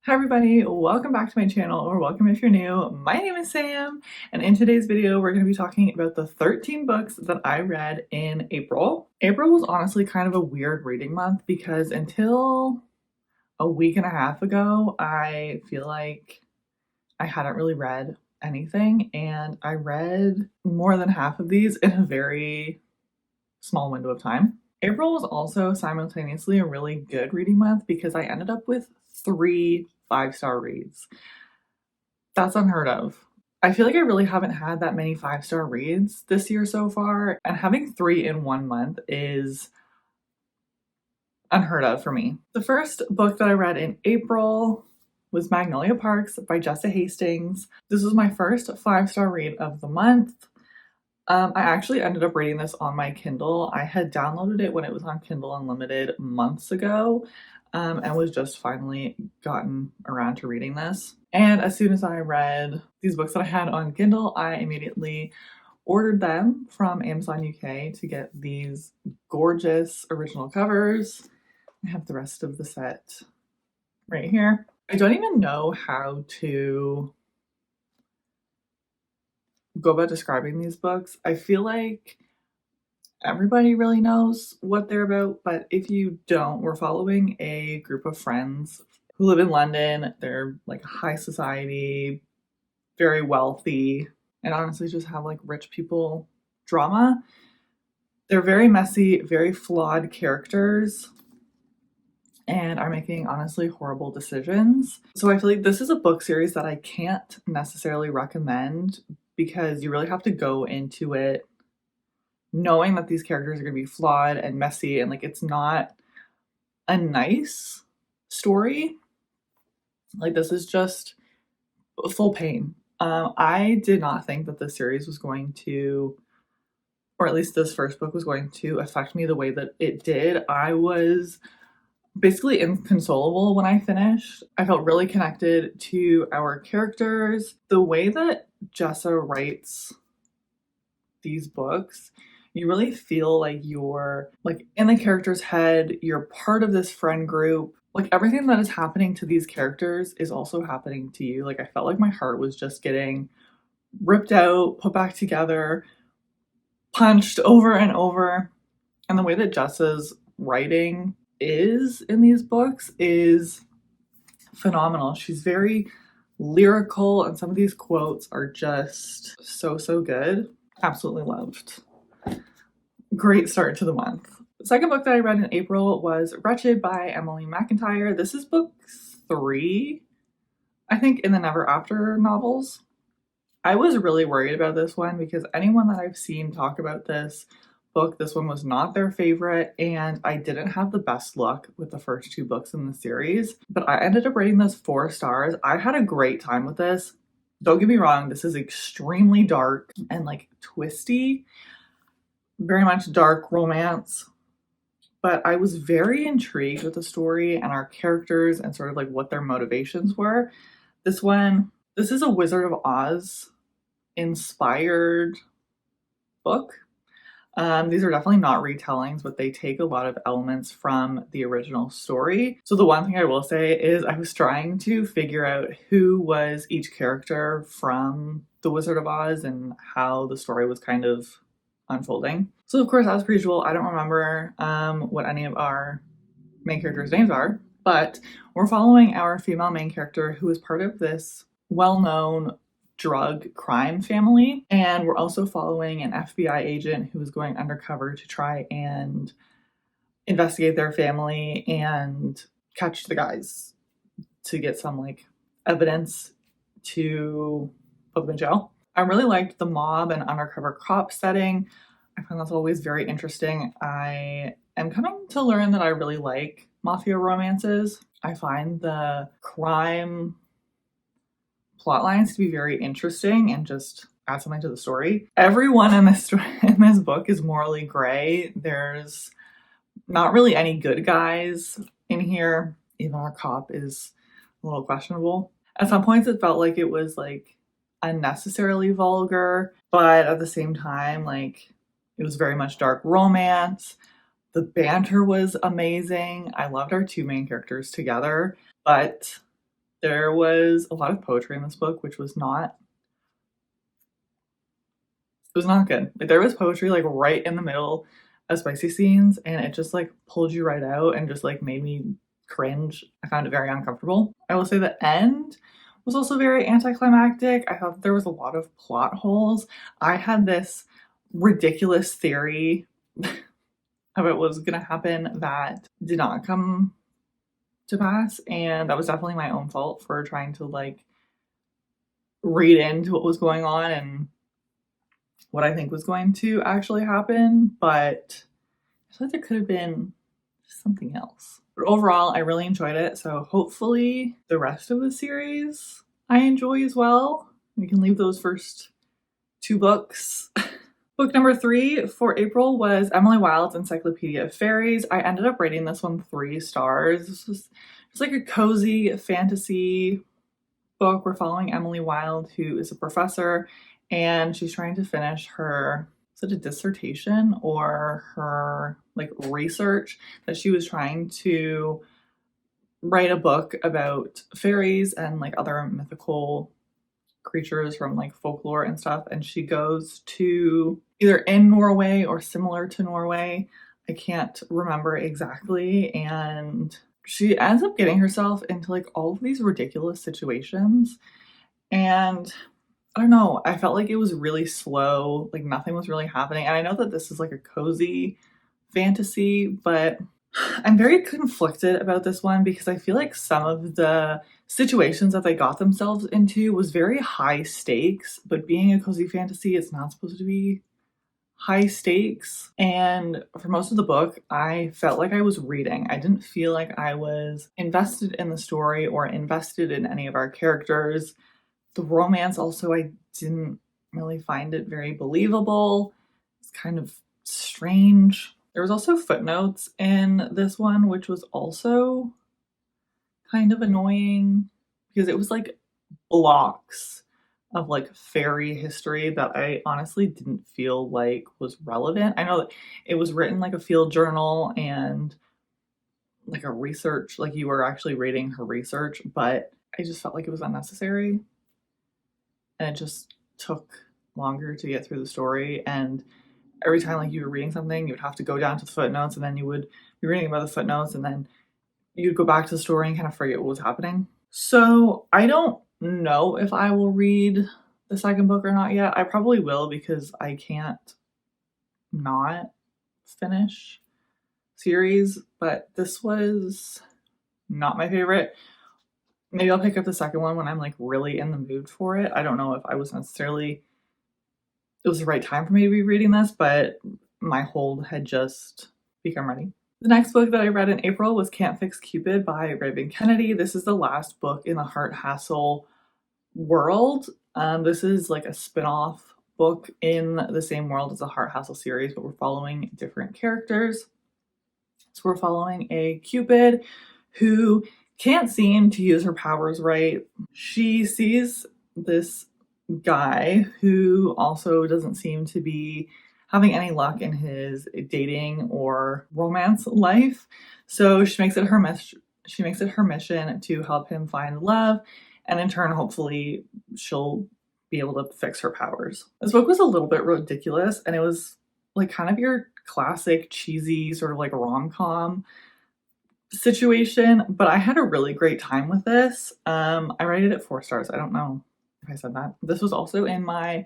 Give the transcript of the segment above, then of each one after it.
Hi everybody, welcome back to my channel, or welcome if you're new. My name is Sam, and in today's video we're going to be talking about the 13 books that I read in April. April was honestly kind of a weird reading month because until a week and a half ago, I feel like I hadn't really read anything, and I read more than half of these in a very small window of time. April was also simultaneously a really good reading month because I ended up with 3 5-star reads. That's unheard of. I feel like I really haven't had that many 5-star reads this year so far, and having 3 in 1 month is unheard of for me. The first book that I read in April was Magnolia Parks by Jessa Hastings. This was my first 5-star read of the month. I actually ended up reading this on my Kindle. I had downloaded it when it was on Kindle Unlimited months ago, and was just finally gotten around to reading this. And as soon as I read these books that I had on Kindle, I immediately ordered them from Amazon UK to get these gorgeous original covers. I have the rest of the set right here. I don't even know how to go about describing these books. I feel like everybody really knows what they're about, but if you don't, we're following a group of friends who live in London. They're like high society, very wealthy, and honestly just have like rich people drama. They're very messy, very flawed characters, and are making honestly horrible decisions. So I feel like this is a book series that I can't necessarily recommend because you really have to go into it knowing that these characters are going to be flawed and messy, and like it's not a nice story. Like this is just full pain. I did not think that this series was going to, or at least this first book was going to affect me the way that it did. I was basically inconsolable when I finished. I felt really connected to our characters. The way that Jessa writes these books, you really feel like you're like in the character's head, you're part of this friend group. Like everything that is happening to these characters is also happening to you. Like I felt like my heart was just getting ripped out, put back together, punched over and over. And the way that Jessa's writing is in these books is phenomenal. She's very lyrical, and some of these quotes are just so good. Absolutely loved. Great start to the month. The second book that I read in April was Wretched by Emily McIntyre. This is book 3, I think, in the Never After novels. I was really worried about this one because anyone that I've seen talk about this book, this one was not their favorite, and I didn't have the best luck with the first 2 books in the series, but I ended up rating this 4 stars. I had a great time with this. Don't get me wrong, this is extremely dark and like twisty, very much dark romance, but I was very intrigued with the story and our characters and sort of like what their motivations were. This is a Wizard of Oz inspired book. These are definitely not retellings, but they take a lot of elements from the original story. So the one thing I will say is I was trying to figure out who was each character from The Wizard of Oz and how the story was kind of unfolding. So of course, as per usual, I don't remember what any of our main characters' names are, but we're following our female main character who is part of this well-known drug crime family, and we're also following an FBI agent who is going undercover to try and investigate their family and catch the guys to get some like evidence to put them in jail. I really liked the mob and undercover cop setting. I find that's always very interesting. I am coming to learn that I really like mafia romances. I find the crime plot lines to be very interesting and just add something to the story. Everyone in this book is morally gray. There's not really any good guys in here. Even our cop is a little questionable. At some points it felt like it was like unnecessarily vulgar, but at the same time, like it was very much dark romance. The banter was amazing. I loved our 2 main characters together, but There was a lot of poetry in this book, which was not good. Like, there was poetry like right in the middle of spicy scenes, and it just like pulled you right out and just like made me cringe. I found it very uncomfortable. I will say the end was also very anticlimactic. I thought there was a lot of plot holes. I had this ridiculous theory about what was going to happen that did not come to pass, and that was definitely my own fault for trying to like read into what was going on and what I think was going to actually happen, but I feel like there could have been something else. But overall, I really enjoyed it, so hopefully the rest of the series I enjoy as well. We can leave those first 2 books. Book number 3 for April was Emily Wilde's Encyclopedia of Fairies. I ended up rating this one 3 stars. This was just like a cozy fantasy book. We're following Emily Wilde, who is a professor, and she's trying to finish her, is it a dissertation or her like research that she was trying to write a book about fairies and like other mythical creatures from like folklore and stuff. And she goes to either in Norway or similar to Norway. I can't remember exactly. And she ends up getting herself into like all of these ridiculous situations. And I don't know, I felt like it was really slow, like nothing was really happening. And I know that this is like a cozy fantasy, but I'm very conflicted about this one because I feel like some of the situations that they got themselves into was very high stakes, but being a cozy fantasy, it's not supposed to be high stakes. And for most of the book, I felt like I was reading. I didn't feel like I was invested in the story or invested in any of our characters. The romance also, I didn't really find it very believable. It's kind of strange. There was also footnotes in this one, which was also kind of annoying because it was like blocks of like fairy history that I honestly didn't feel like was relevant. I know that it was written like a field journal and like a research, like you were actually reading her research, but I just felt like it was unnecessary and it just took longer to get through the story. And every time like you were reading something, you would have to go down to the footnotes and then you would be reading about the footnotes and then you'd go back to the story and kind of forget what was happening. So I don't know if I will read the second book or not yet. I probably will because I can't not finish series, but this was not my favorite. Maybe I'll pick up the second one when I'm like really in the mood for it. I don't know if I was necessarily, it was the right time for me to be reading this, but my hold had just become ready. The next book that I read in April was Can't Fix Cupid by Raven Kennedy. This is the last book in the Hart Hassel world. This is like a spin-off book in the same world as the Hart Hassel series, but we're following different characters. So we're following a Cupid who can't seem to use her powers right. She sees this guy who also doesn't seem to be having any luck in his dating or romance life. So she makes it her mission to help him find love, and in turn, hopefully, she'll be able to fix her powers. This book was a little bit ridiculous, and it was like kind of your classic cheesy sort of like rom-com situation, but I had a really great time with this. I rated it 4 stars. I don't know if I said that. This was also in my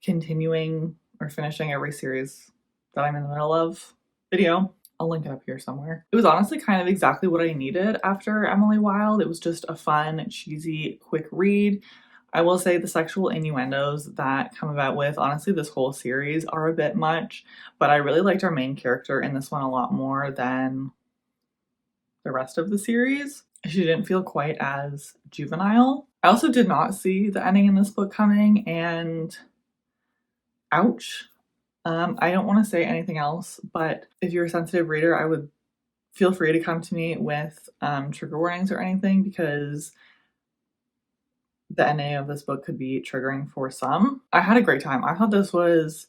continuing or finishing every series that I'm in the middle of video. I'll link it up here somewhere. It was honestly kind of exactly what I needed after Emily Wilde. It was just a fun, cheesy, quick read. I will say the sexual innuendos that come about with, honestly, this whole series are a bit much, but I really liked our main character in this one a lot more than the rest of the series. She didn't feel quite as juvenile. I also did not see the ending in this book coming, and ouch. I don't want to say anything else, but if you're a sensitive reader, I would feel free to come to me with trigger warnings or anything, because the ending of this book could be triggering for some. I had a great time. I thought this was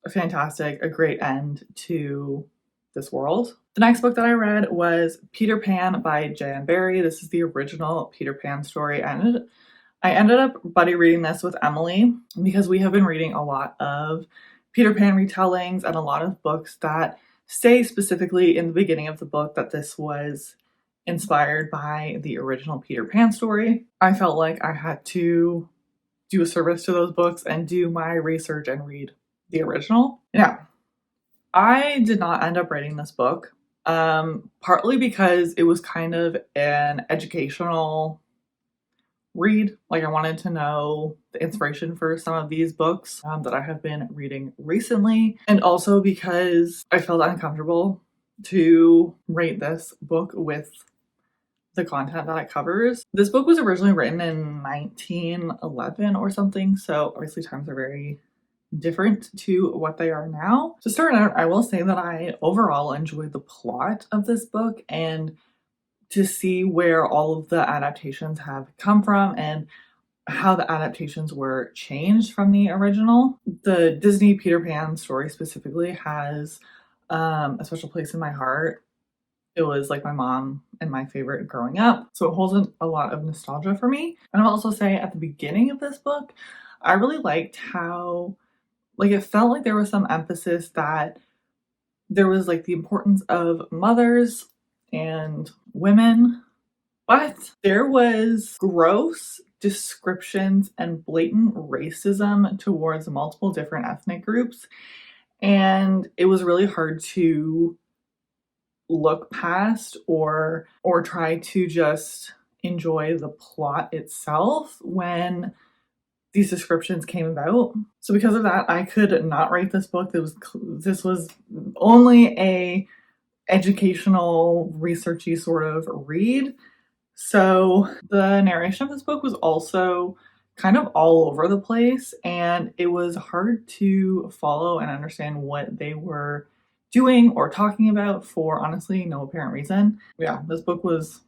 fantastic, a great end to this world. The next book that I read was Peter Pan by J.M. Barrie. This is the original Peter Pan story. I ended up buddy reading this with Emily because we have been reading a lot of Peter Pan retellings and a lot of books that say specifically in the beginning of the book that this was inspired by the original Peter Pan story. I felt like I had to do a service to those books and do my research and read the original. Yeah. I did not end up writing this book, partly because it was kind of an educational read. Like, I wanted to know the inspiration for some of these books that I have been reading recently, and also because I felt uncomfortable to rate this book with the content that it covers. This book was originally written in 1911 or something, so obviously times are very different to what they are now. To start out, I will say that I overall enjoyed the plot of this book, and to see where all of the adaptations have come from and how the adaptations were changed from the original. The Disney Peter Pan story specifically has a special place in my heart. It was like my mom and my favorite growing up, so it holds a lot of nostalgia for me. And I'll also say at the beginning of this book, I really liked how, like, it felt like there was some emphasis that there was like the importance of mothers and women, but there was gross descriptions and blatant racism towards multiple different ethnic groups, and it was really hard to look past or try to just enjoy the plot itself when these descriptions came about. So because of that, I could not write this book. This was only a educational, researchy sort of read. So the narration of this book was also kind of all over the place, and it was hard to follow and understand what they were doing or talking about for honestly no apparent reason. Yeah, this book was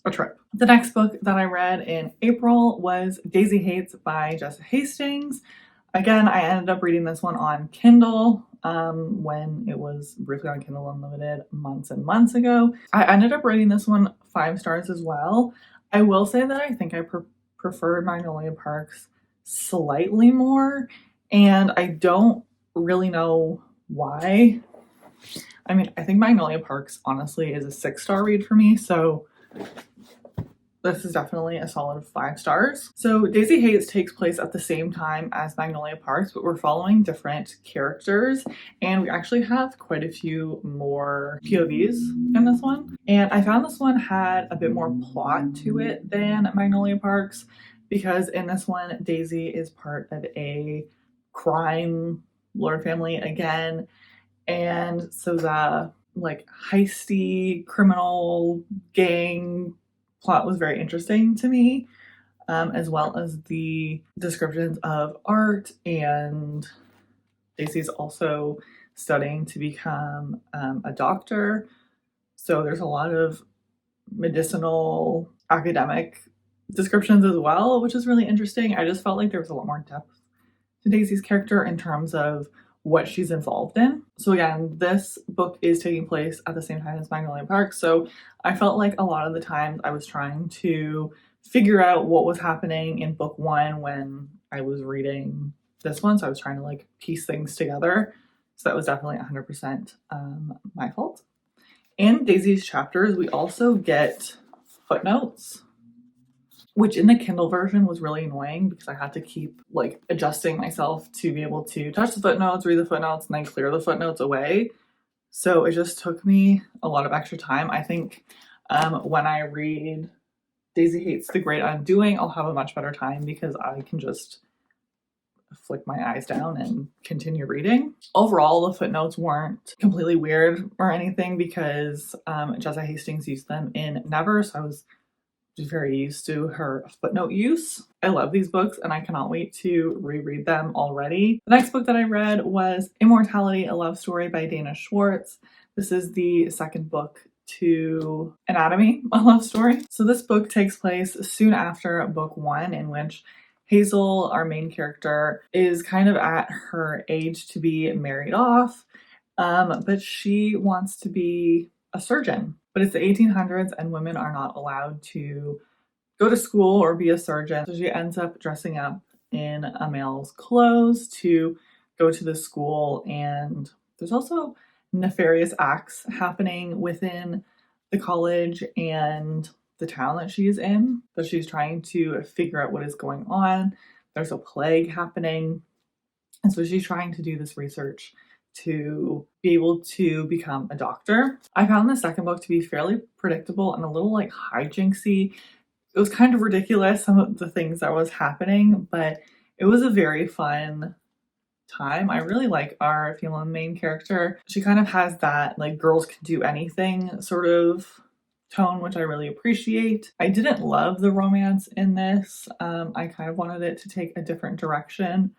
a trip. The next book that I read in April was Daisy Hates by Jessa Hastings. Again, I ended up reading this one on Kindle when it was briefly on Kindle Unlimited months and months ago. I ended up rating this one 5 stars as well. I will say that I think I preferred Magnolia Parks slightly more, and I don't really know why. I mean, I think Magnolia Parks honestly is a 6-star read for me, so this is definitely a solid 5 stars. So Daisy Hates takes place at the same time as Magnolia Parks, but we're following different characters, and we actually have quite a few more POVs in this one. And I found this one had a bit more plot to it than Magnolia Parks, because in this one, Daisy is part of a crime lord family again, and so the like heisty criminal gang plot was very interesting to me, as well as the descriptions of art, and Daisy's also studying to become a doctor, so there's a lot of medicinal academic descriptions as well, which is really interesting. I just felt like there was a lot more depth to Daisy's character in terms of what she's involved in. So again, this book is taking place at the same time as Magnolia Park, so I felt like a lot of the times I was trying to figure out what was happening in book 1 when I was reading this one, so I was trying to like piece things together. So that was definitely 100% my fault. In Daisy's chapters, we also get footnotes, which in the Kindle version was really annoying because I had to keep like adjusting myself to be able to touch the footnotes, read the footnotes, and then clear the footnotes away. So it just took me a lot of extra time. I think when I read Daisy Hates the Great Undoing, I'll have a much better time because I can just flick my eyes down and continue reading. Overall, the footnotes weren't completely weird or anything because Jessa Hastings used them in Never, so I was very used to her footnote use. I love these books and I cannot wait to reread them already. The next book that I read was Immortality, a Love Story by Dana Schwartz. This is the second book to Anatomy, a Love Story. So this book takes place soon after book 1, in which Hazel, our main character, is kind of at her age to be married off. But she wants to be a surgeon. But it's the 1800s and women are not allowed to go to school or be a surgeon. So she ends up dressing up in a male's clothes to go to the school. And there's also nefarious acts happening within the college and the town that she's in. So she's trying to figure out what is going on. There's a plague happening. And so she's trying to do this research to be able to become a doctor. I found the second book to be fairly predictable and a little like hijinksy. It was kind of ridiculous, some of the things that was happening, but it was a very fun time. I really like our female main character. She kind of has that like girls can do anything sort of tone, which I really appreciate. I didn't love the romance in this. I kind of wanted it to take a different direction,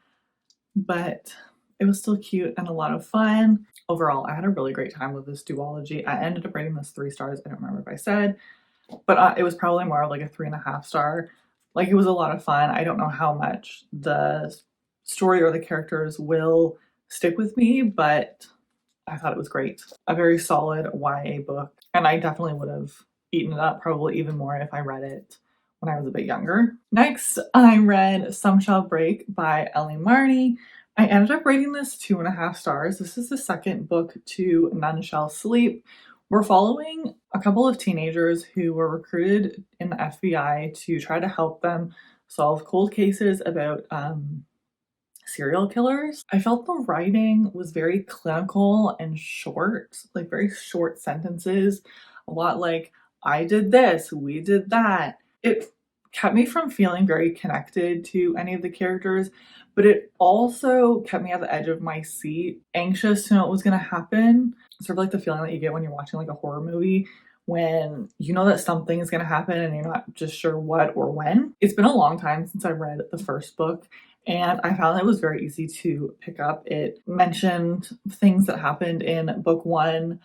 but it was still cute and a lot of fun. Overall, I had a really great time with this duology. I ended up rating this 3 stars. I don't remember if I said, but it was probably more of like a 3.5 star. Like, it was a lot of fun. I don't know how much the story or the characters will stick with me, but I thought it was great. A very solid YA book, and I definitely would have eaten it up, probably even more if I read it when I was a bit younger. Next, I read Some Shall Break by Ellie Marney. I ended up rating this 2.5 stars. This is the second book to None Shall Sleep. We're following a couple of teenagers who were recruited in the FBI to try to help them solve cold cases about serial killers. I felt the writing was very clinical and short, like very short sentences. A lot like, I did this, we did that. It kept me from feeling very connected to any of the characters, but it also kept me at the edge of my seat, anxious to know what was going to happen. Sort of like the feeling that you get when you're watching like a horror movie, when you know that something is going to happen and you're not just sure what or when. It's been a long time since I read the first book, and I found it was very easy to pick up. It mentioned things that happened in book 1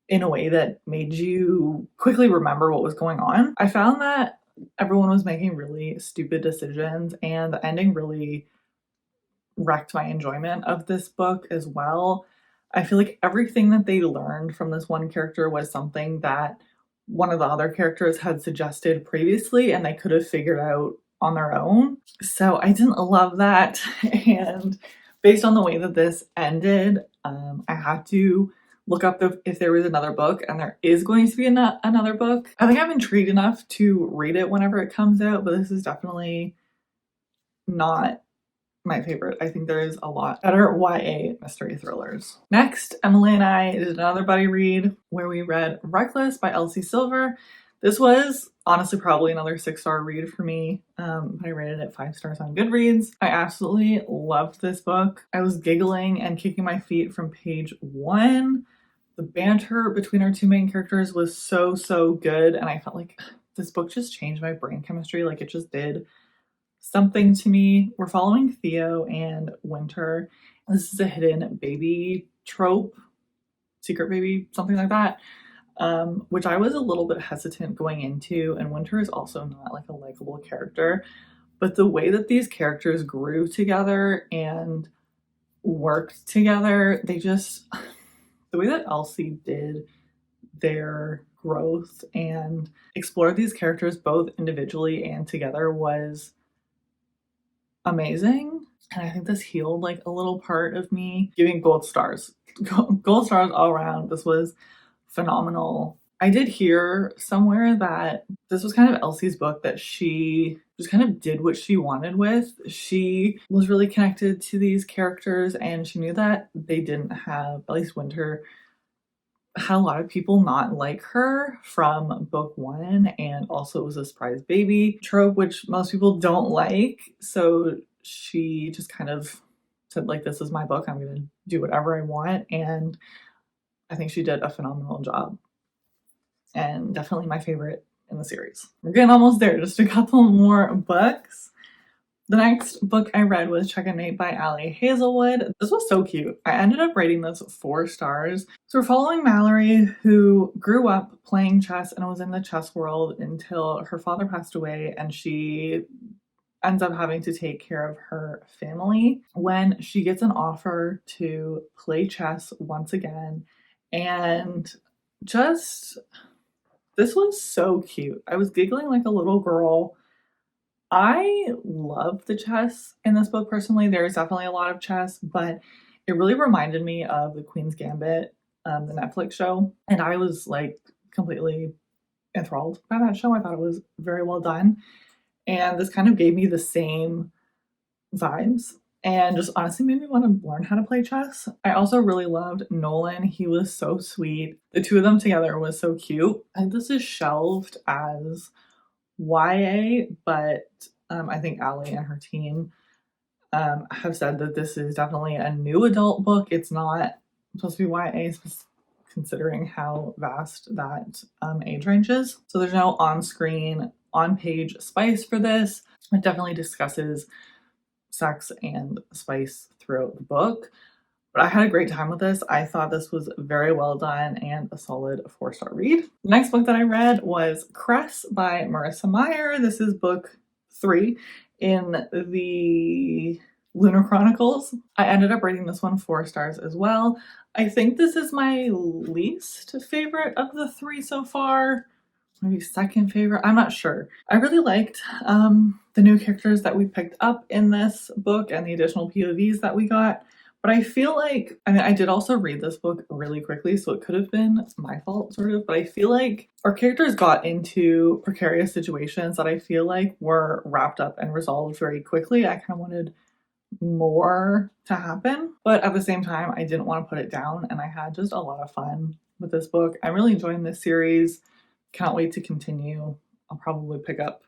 in a way that made you quickly remember what was going on. I found that everyone was making really stupid decisions, and the ending really wrecked my enjoyment of this book as well. I feel like everything that they learned from this one character was something that one of the other characters had suggested previously and they could have figured out on their own. So I didn't love that. And based on the way that this ended, I had to look up if there was another book, and there is going to be another book. I think I'm intrigued enough to read it whenever it comes out, but this is definitely not my favorite. I think there is a lot better YA mystery thrillers. Next, Emily and I did another buddy read where we read Reckless by Elsie Silver. This was honestly probably another 6-star read for me. I rated it 5 stars on Goodreads. I absolutely loved this book. I was giggling and kicking my feet from page 1. The banter between our two main characters was so good, and I felt like this book just changed my brain chemistry. Like, it just did something to me. We're following Theo and Winter. This is a hidden baby trope, secret baby, something like that, which I was a little bit hesitant going into, and Winter is also not like a likable character, but the way that these characters grew together and worked together, the way that Elsie did their growth and explored these characters both individually and together was amazing. And I think this healed like a little part of me, giving gold stars. Gold stars all around. This was phenomenal. I did hear somewhere that this was kind of Elsie's book that she just kind of did what she wanted with. She was really connected to these characters, and she knew that they didn't have, at least Winter had a lot of people not like her from book 1, and also it was a surprise baby trope, which most people don't like. So she just kind of said, like, this is my book, I'm gonna do whatever I want, and I think she did a phenomenal job, and definitely my favorite in the series. We're getting almost there, just a couple more books. The next book I read was Check and Mate by Allie Hazelwood. This was so cute. I ended up rating this 4 stars. So we're following Mallory, who grew up playing chess and was in the chess world until her father passed away, and she ends up having to take care of her family when she gets an offer to play chess once again. And just, this was so cute. I was giggling like a little girl. I love the chess in this book personally. There's definitely a lot of chess, but it really reminded me of The Queen's Gambit, the Netflix show. And I was like completely enthralled by that show. I thought it was very well done. And this kind of gave me the same vibes and just honestly made me want to learn how to play chess. I also really loved Nolan. He was so sweet. The two of them together was so cute. And this is shelved as YA, but I think Allie and her team have said that this is definitely a new adult book. It's not supposed to be YA, considering how vast that age range is. So there's no on-screen, on-page spice for this. It definitely discusses sex and spice throughout the book. But I had a great time with this. I thought this was very well done and a solid 4-star read. The next book that I read was Cress by Marissa Meyer. This is book 3 in the Lunar Chronicles. I ended up rating this one 4 stars as well. I think this is my least favorite of the 3 so far. Maybe second favorite, I'm not sure. I really liked the new characters that we picked up in this book and the additional POVs that we got. But I feel like, I mean, I did also read this book really quickly, so it could have been my fault, sort of. But I feel like our characters got into precarious situations that I feel like were wrapped up and resolved very quickly. I kind of wanted more to happen. But at the same time, I didn't want to put it down. And I had just a lot of fun with this book. I'm really enjoying this series. Can't wait to continue. I'll probably pick up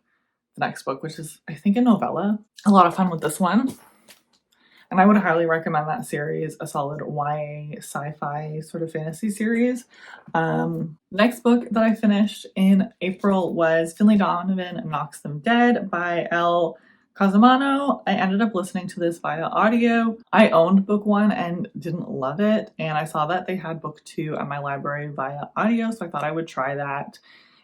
the next book, which is, I think, a novella. A lot of fun with this one. And I would highly recommend that series, a solid YA sci-fi sort of fantasy series. Next book that I finished in April was Finley Donovan Knocks Them Dead by Elle Cosimano. I ended up listening to this via audio. I owned book 1 and didn't love it. And I saw that they had book 2 at my library via audio. So I thought I would try that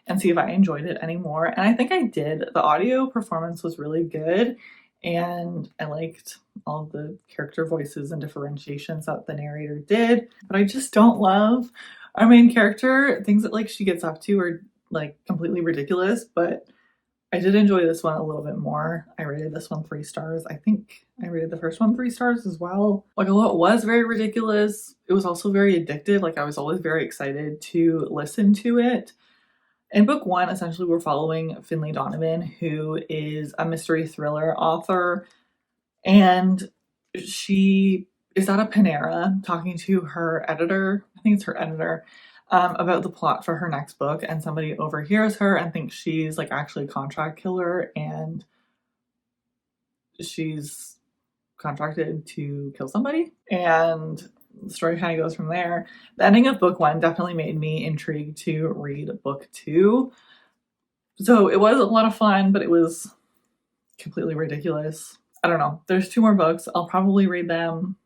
and see if I enjoyed it anymore. And I think I did. The audio performance was really good. And I liked all the character voices and differentiations that the narrator did. But I just don't love our main character. Things that like she gets up to are like completely ridiculous. But I did enjoy this one a little bit more. I rated this one 3 stars. I think I rated the first one 3 stars as well. Like, although it was very ridiculous, it was also very addictive. Like, I was always very excited to listen to it. In book 1, essentially, we're following Finley Donovan, who is a mystery thriller author, and she is at a Panera talking to her editor, I think it's her editor, about the plot for her next book, and somebody overhears her and thinks she's like actually a contract killer, and she's contracted to kill somebody, and the story kind of goes from there. The ending of book 1 definitely made me intrigued to read book 2. So it was a lot of fun, but it was completely ridiculous. I don't know. There's 2 more books. I'll probably read them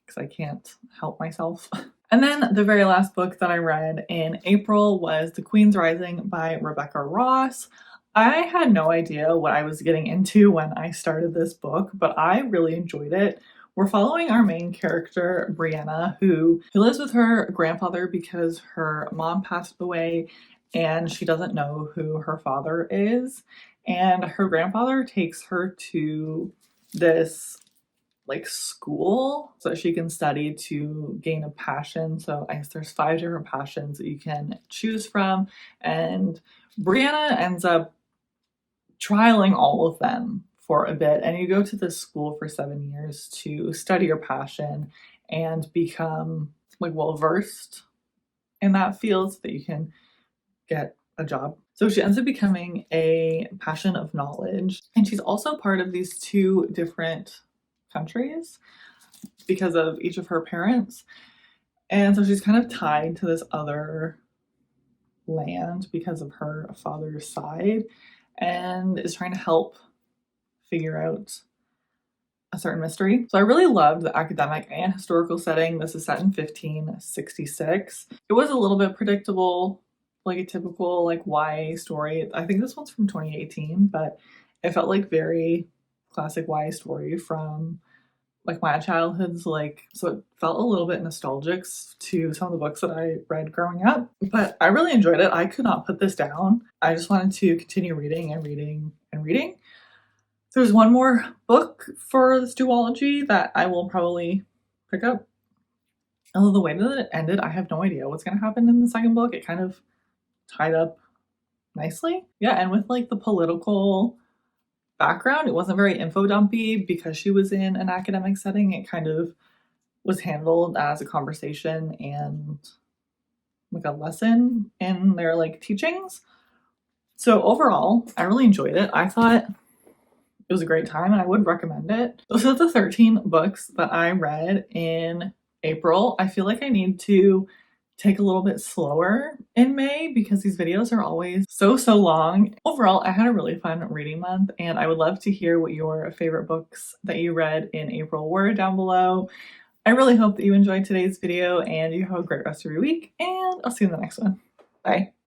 because I can't help myself. And then the very last book that I read in April was The Queen's Rising by Rebecca Ross. I had no idea what I was getting into when I started this book, but I really enjoyed it. We're following our main character, Brianna, who lives with her grandfather because her mom passed away and she doesn't know who her father is. And her grandfather takes her to this like school so that she can study to gain a passion. So I guess there's 5 different passions that you can choose from. And Brianna ends up trialing all of them for a bit, and you go to this school for 7 years to study your passion and become like well versed in that field so that you can get a job. So she ends up becoming a passion of knowledge, and she's also part of these 2 different countries because of each of her parents, and so she's kind of tied to this other land because of her father's side, and is trying to help figure out a certain mystery. So I really loved the academic and historical setting. This is set in 1566. It was a little bit predictable, like a typical like YA story. I think this one's from 2018, but it felt like very classic YA story from like my childhood's, like, so it felt a little bit nostalgic to some of the books that I read growing up, but I really enjoyed it. I could not put this down. I just wanted to continue reading and reading and reading. There's one more book for this duology that I will probably pick up. Although the way that it ended, I have no idea what's going to happen in the second book. It kind of tied up nicely. Yeah, and with like the political background, it wasn't very info dumpy because she was in an academic setting. It kind of was handled as a conversation and like a lesson in their like teachings. So overall, I really enjoyed it. I thought it was a great time and I would recommend it. Those are the 13 books that I read in April. I feel like I need to take a little bit slower in May because these videos are always so long. Overall, I had a really fun reading month and I would love to hear what your favorite books that you read in April were down below. I really hope that you enjoyed today's video and you have a great rest of your week, and I'll see you in the next one. Bye.